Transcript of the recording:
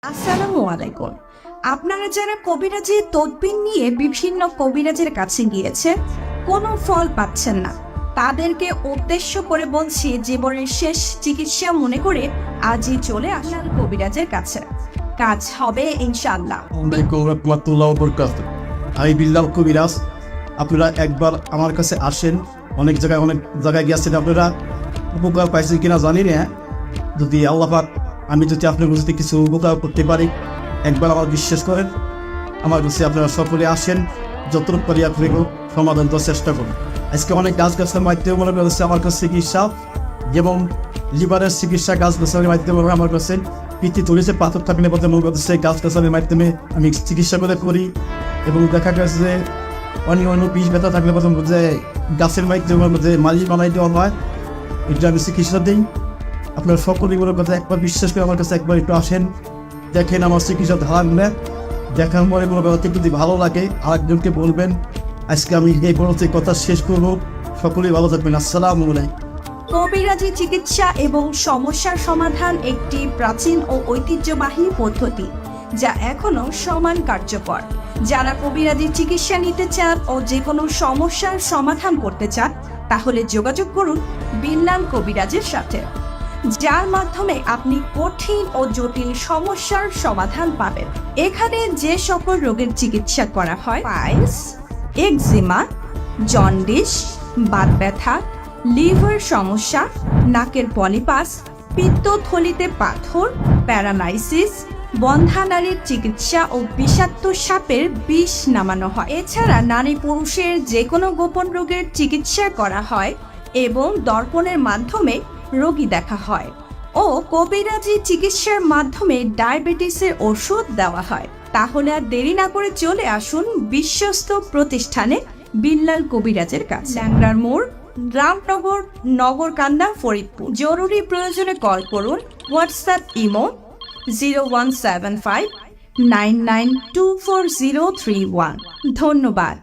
আসসালামু আলাইকুম। আপনারা যারা কবিরাজি তদবির নিয়ে বিভিন্ন কবিরাজের কাছে গিয়েছে, কোনো ফল পাচ্ছেন না, তাদেরকে উদ্দেশ্য করে বলছি জীবনের শেষ চিকিৎসা মনে করে আজই চলে আসেন কবিরাজের কাছে, কাজ হবে ইনশাআল্লাহ। আমি বিল্লাল কবিরাজ। আপনারা একবার আমার কাছে আসেন। অনেক জায়গায় গিয়েছেন, আপনারা উপকার পাইছেন কিনা জানি না। যদি আল্লাহ পাক আমি যদি আপনার কাছে কিছু উপকার করতে পারি, একবার আমার বিশ্বাস করেন, আমার কাছে আপনারা সকলে আসেন, যতটুকু পারি আপনি সমাধান করার চেষ্টা করুন। আজকে অনেক গাছের মাধ্যমে মনে করেছে আমার কাছে চিকিৎসা, যেমন লিভারের চিকিৎসা গাছের মাধ্যমে আমার কাছে, পিঠে তুলেছে পাথর থাকলে বলতে মনে করতেছে গাছের মাধ্যমে আমি চিকিৎসা করি। এবং দেখা গেছে যে অন্য পিস ব্যথা থাকলে প্রথম যে গাছের মাধ্যমে যে মালিশ বানাই দেওয়া হয়, এটা আমি চিকিৎসা দিই। আপনার সকলেই বলে কথা একবার বিশ্বাস করে আমার কাছে একবার একটু আসেন, দেখেন আমার চিকিৎসা ধারণা, দেখার পরে কোনো ব্যাপারটা যদি ভালো লাগে আরেকজনকে বলবেন। আজকে আমি এই বলতে কথা শেষ করবো। সকলেই ভালো থাকবেন। আসসালামু আলাইকুম। কবিরাজি চিকিৎসা এবং সমস্যার সমাধান একটি প্রাচীন ও ঐতিহ্যবাহী পদ্ধতি, যা এখনো সমান কার্যকর। যারা কবিরাজি চিকিৎসা নিতে চান ও যে কোনো সমস্যার সমাধান করতে চান, তাহলে যোগাযোগ করুন বিল্লাল কবিরাজের সাথে, যার মাধ্যমে আপনি কঠিন ও জটিল সমস্যার সমাধান পাবেন। এখানে যে সকল রোগের চিকিৎসা করা হয়, পাইলস, একজিমা, জন্ডিস, বাত ব্যথা, লিভার সমস্যা, নাকের পলিপাস, পিত্তথলিতে পাথর, প্যারালাইসিস, বন্ধ্যানালীর চিকিৎসা ও বিষাক্ত সাপের বিষ নামানো হয়। এছাড়া নারী পুরুষের যে কোনো গোপন রোগের চিকিৎসা করা হয় এবং দর্পণের মাধ্যমে রোগী দেখা হয় ও কবিরাজি চিকিৎসার মাধ্যমে ডায়াবেটিসের ওষুধ দেওয়া হয়। তাহলে আর দেরি না করে চলে আসুন বিশ্বস্ত প্রতিষ্ঠানে বিল্লাল কবিরাজের কাছে, ল্যাংড়ার মোড়, রামনগর, নগরকান্দা, ফরিদপুর। জরুরি প্রয়োজনে কল করুন হোয়াটসঅ্যাপ ইমো 017599240331। ধন্যবাদ।